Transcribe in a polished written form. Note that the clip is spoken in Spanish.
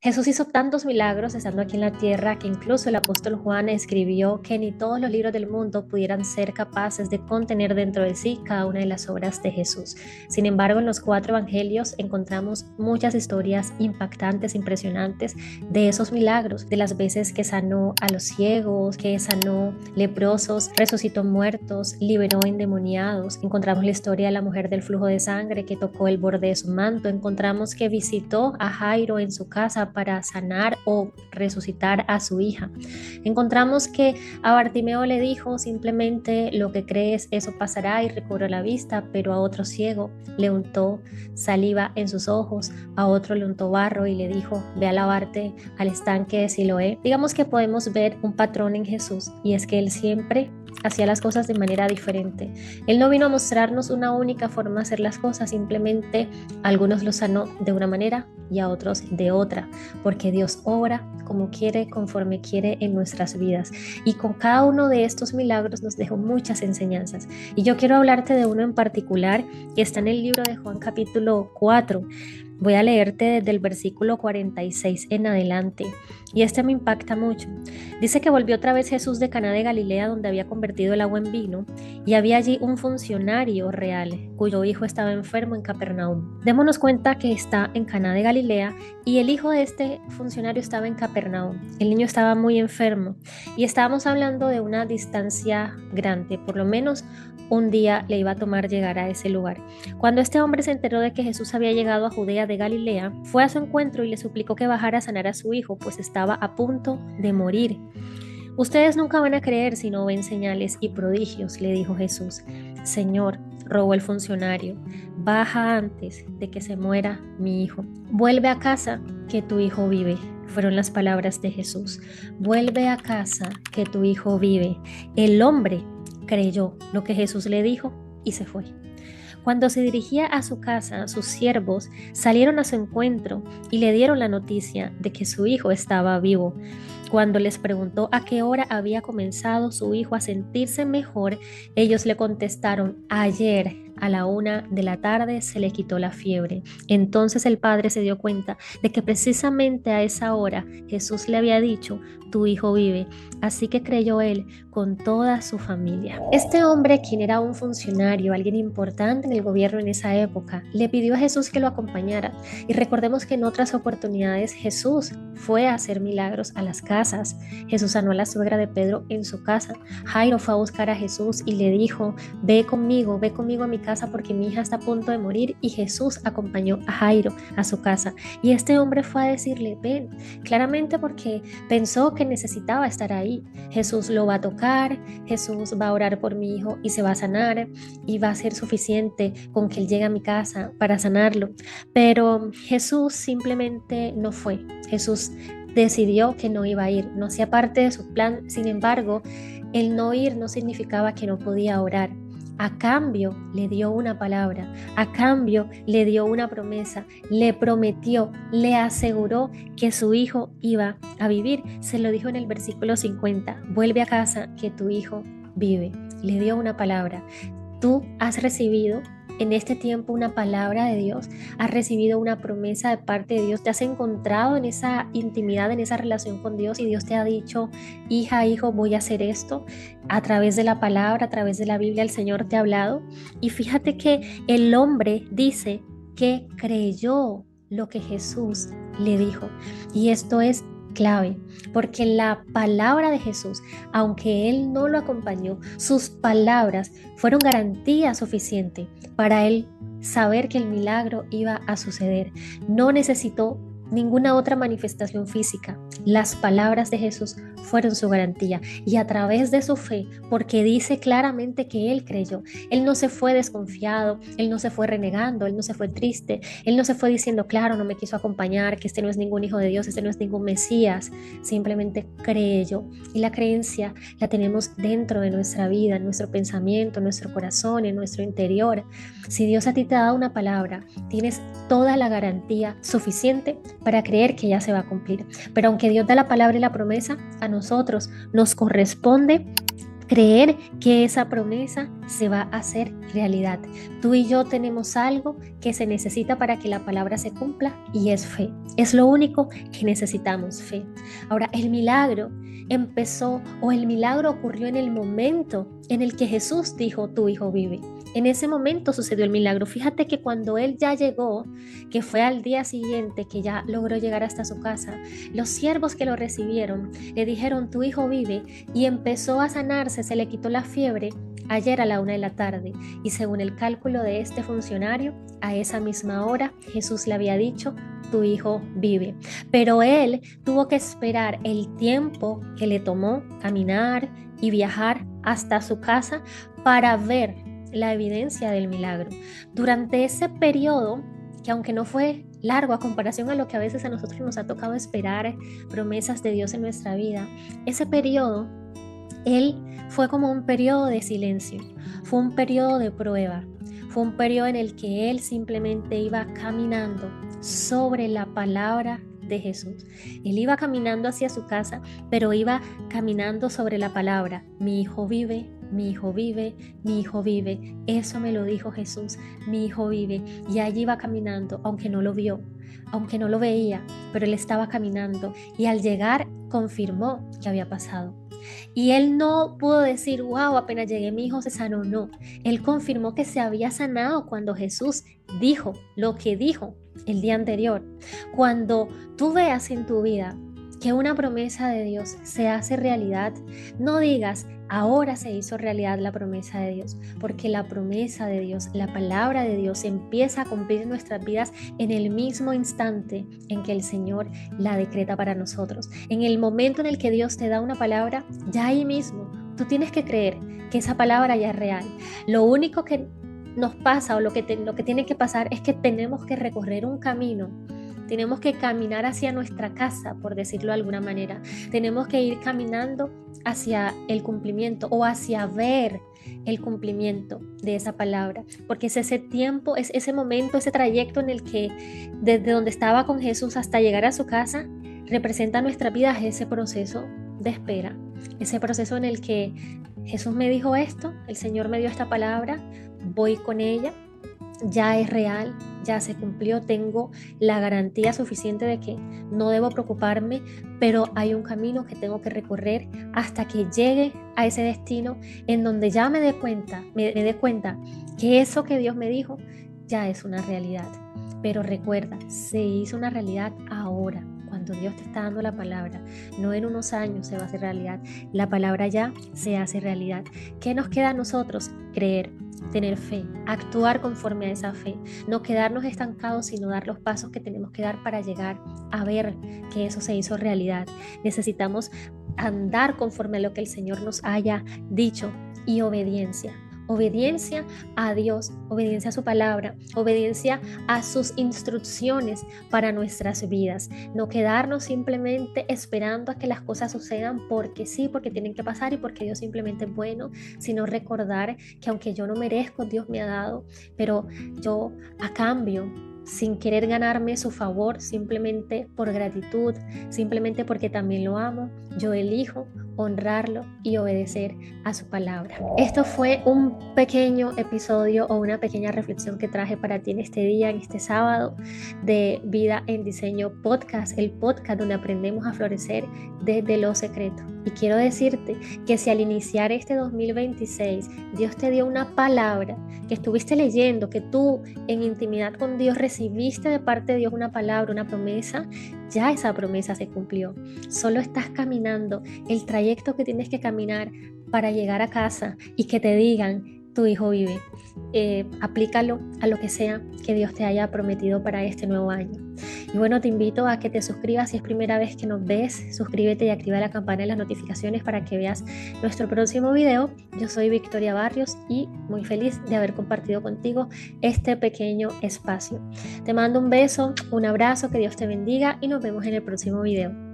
Jesús hizo tantos milagros estando aquí en la tierra que incluso el apóstol Juan escribió que ni todos los libros del mundo pudieran ser capaces de contener dentro de sí cada una de las obras de Jesús. Sin embargo, en los cuatro evangelios encontramos muchas historias impactantes, impresionantes de esos milagros, de las veces que sanó a los ciegos, que sanó leprosos, resucitó muertos, liberó endemoniados. Encontramos la historia de la mujer del flujo de sangre que tocó el borde de su manto. Encontramos que visitó a Jairo en su casa para sanar o resucitar a su hija. Encontramos que a Bartimeo le dijo simplemente lo que crees, eso pasará, y recobró la vista, pero a otro ciego le untó saliva en sus ojos, a otro le untó barro y le dijo, ve a lavarte al estanque de Siloé. Digamos que podemos ver un patrón en Jesús, y es que él siempre hacía las cosas de manera diferente. Él no vino a mostrarnos una única forma de hacer las cosas, simplemente a algunos los sanó de una manera y a otros de otra, porque Dios obra como quiere, conforme quiere en nuestras vidas. Y con cada uno de estos milagros nos dejó muchas enseñanzas. Y yo quiero hablarte de uno en particular que está en el libro de Juan capítulo 4. Voy a leerte desde el versículo 46 en adelante, y este me impacta mucho. Dice que volvió otra vez Jesús de Caná de Galilea, donde había convertido el agua en vino, y había allí un funcionario real, cuyo hijo estaba enfermo en Capernaum. Démonos cuenta que está en Caná de Galilea, y el hijo de este funcionario estaba en Capernaum. El niño estaba muy enfermo, y estábamos hablando de una distancia grande, por lo menos un día le iba a tomar llegar a ese lugar. Cuando este hombre se enteró de que Jesús había llegado a Judea de Galilea, fue a su encuentro y le suplicó que bajara a sanar a su hijo, pues estaba a punto de morir. Ustedes nunca van a creer si no ven señales y prodigios, le dijo Jesús. Señor, rogó el funcionario, baja antes de que se muera mi hijo. Vuelve a casa, que tu hijo vive. Fueron las palabras de Jesús. Vuelve a casa, que tu hijo vive. El hombre creyó lo que Jesús le dijo y se fue. Cuando se dirigía a su casa, sus siervos salieron a su encuentro y le dieron la noticia de que su hijo estaba vivo. Cuando les preguntó a qué hora había comenzado su hijo a sentirse mejor, ellos le contestaron, ayer a la 1 de la tarde se le quitó la fiebre. Entonces el padre se dio cuenta de que precisamente a esa hora Jesús le había dicho, tu hijo vive. Así que creyó él con toda su familia. Este hombre, quien era un funcionario, alguien importante en el gobierno en esa época, le pidió a Jesús que lo acompañara. Y recordemos que en otras oportunidades Jesús fue a hacer milagros a las casas. Jesús sanó a la suegra de Pedro en su casa. Jairo fue a buscar a Jesús y le dijo, ve conmigo a mi casa porque mi hija está a punto de morir. Y Jesús acompañó a Jairo a su casa. Y este hombre fue a decirle, ven, claramente porque pensó que necesitaba estar ahí. Jesús lo va a tocar, Jesús va a orar por mi hijo y se va a sanar, y va a ser suficiente con que él llegue a mi casa para sanarlo. Pero Jesús simplemente no fue. Jesús decidió que no iba a ir, no hacía parte de su plan. Sin embargo, el no ir no significaba que no podía orar. A cambio le dio una palabra, a cambio le dio una promesa, le prometió, le aseguró que su hijo iba a vivir. Se lo dijo en el versículo 50, vuelve a casa que tu hijo vive. Le dio una palabra. Tú has recibido en este tiempo una palabra de Dios, has recibido una promesa de parte de Dios, te has encontrado en esa intimidad, en esa relación con Dios, y Dios te ha dicho, hija, hijo, voy a hacer esto. A través de la palabra, a través de la Biblia, el Señor te ha hablado. Y fíjate que el hombre dice que creyó lo que Jesús le dijo. Y esto es clave, porque la palabra de Jesús, aunque él no lo acompañó, sus palabras fueron garantía suficiente para él saber que el milagro iba a suceder. No necesitó ninguna otra manifestación física. Las palabras de Jesús fueron su garantía, y a través de su fe, porque dice claramente que él creyó, él no se fue desconfiado, él no se fue renegando, él no se fue triste, él no se fue diciendo, claro, no me quiso acompañar, que este no es ningún hijo de Dios, este no es ningún Mesías. Simplemente creyó, y la creencia la tenemos dentro de nuestra vida, en nuestro pensamiento, en nuestro corazón, en nuestro interior. Si Dios a ti te ha dado una palabra, tienes toda la garantía suficiente para creer que ya se va a cumplir. Pero aunque Dios da la palabra y la promesa, a nosotros nos corresponde creer que esa promesa se va a hacer realidad. Tú y yo tenemos algo que se necesita para que la palabra se cumpla y es fe. Es lo único que necesitamos, fe. Ahora, el milagro empezó o el milagro ocurrió en el momento en el que Jesús dijo, tu hijo vive. En ese momento sucedió el milagro. Fíjate que cuando él ya llegó, que fue al día siguiente que ya logró llegar hasta su casa, los siervos que lo recibieron le dijeron, tu hijo vive, y empezó a sanarse, se le quitó la fiebre ayer a la 1 de la tarde. Y según el cálculo de este funcionario, a esa misma hora Jesús le había dicho, tu hijo vive. Pero él tuvo que esperar el tiempo que le tomó caminar y viajar hasta su casa para ver la evidencia del milagro. Durante ese periodo, que aunque no fue largo a comparación a lo que a veces a nosotros nos ha tocado esperar promesas de Dios en nuestra vida, ese periodo, él fue como un periodo de silencio, fue un periodo de prueba, fue un periodo en el que él simplemente iba caminando sobre la palabra de Jesús. Él iba caminando hacia su casa, pero iba caminando sobre la palabra. Mi hijo vive, mi hijo vive, mi hijo vive. Eso me lo dijo Jesús, mi hijo vive. Y allí iba caminando, aunque no lo vio, aunque no lo veía, pero él estaba caminando. Y al llegar confirmó que había pasado. Y él no pudo decir, wow, apenas llegué mi hijo se sanó. No, él confirmó que se había sanado cuando Jesús dijo lo que dijo el día anterior. Cuando tú veas en tu vida que una promesa de Dios se hace realidad, no digas, ahora se hizo realidad la promesa de Dios, porque la promesa de Dios, la palabra de Dios empieza a cumplir en nuestras vidas en el mismo instante en que el Señor la decreta para nosotros. En el momento en el que Dios te da una palabra, ya ahí mismo tú tienes que creer que esa palabra ya es real. Lo único que nos pasa o lo que tiene que pasar es que tenemos que recorrer un camino. Tenemos que caminar hacia nuestra casa, por decirlo de alguna manera. Tenemos que ir caminando hacia el cumplimiento o hacia ver el cumplimiento de esa palabra. Porque es ese tiempo, es ese momento, ese trayecto en el que desde donde estaba con Jesús hasta llegar a su casa, representa nuestra vida ese proceso de espera. Ese proceso en el que Jesús me dijo esto, el Señor me dio esta palabra, voy con ella. Ya es real, ya se cumplió, tengo la garantía suficiente de que no debo preocuparme, pero hay un camino que tengo que recorrer hasta que llegue a ese destino en donde ya me dé cuenta que eso que Dios me dijo ya es una realidad. Pero recuerda, se hizo una realidad ahora. Cuando Dios te está dando la palabra, no en unos años se va a hacer realidad. La palabra ya se hace realidad. ¿Qué nos queda a nosotros? Creer, tener fe, actuar conforme a esa fe, no quedarnos estancados, sino dar los pasos que tenemos que dar para llegar a ver que eso se hizo realidad. Necesitamos andar conforme a lo que el Señor nos haya dicho y obediencia. Obediencia a Dios, obediencia a su palabra, obediencia a sus instrucciones para nuestras vidas. No quedarnos simplemente esperando a que las cosas sucedan porque sí, porque tienen que pasar y porque Dios simplemente es bueno, sino recordar que aunque yo no merezco, Dios me ha dado, pero yo a cambio, sin querer ganarme su favor, simplemente por gratitud, simplemente porque también lo amo, yo elijo honrarlo y obedecer a su palabra. Esto fue un pequeño episodio o una pequeña reflexión que traje para ti en este día, en este sábado de Vida en Diseño Podcast, el podcast donde aprendemos a florecer desde lo secreto. Y quiero decirte que si al iniciar este 2026 Dios te dio una palabra que estuviste leyendo, que tú en intimidad con Dios recibiste de parte de Dios una palabra, una promesa, ya esa promesa se cumplió. Solo estás caminando el trayecto que tienes que caminar para llegar a casa y que te digan, tu hijo vive. Aplícalo a lo que sea que Dios te haya prometido para este nuevo año. Y bueno, te invito a que te suscribas si es primera vez que nos ves. Suscríbete y activa la campana de las notificaciones para que veas nuestro próximo video. Yo soy Victoria Barrios y muy feliz de haber compartido contigo este pequeño espacio. Te mando un beso, un abrazo, que Dios te bendiga y nos vemos en el próximo video.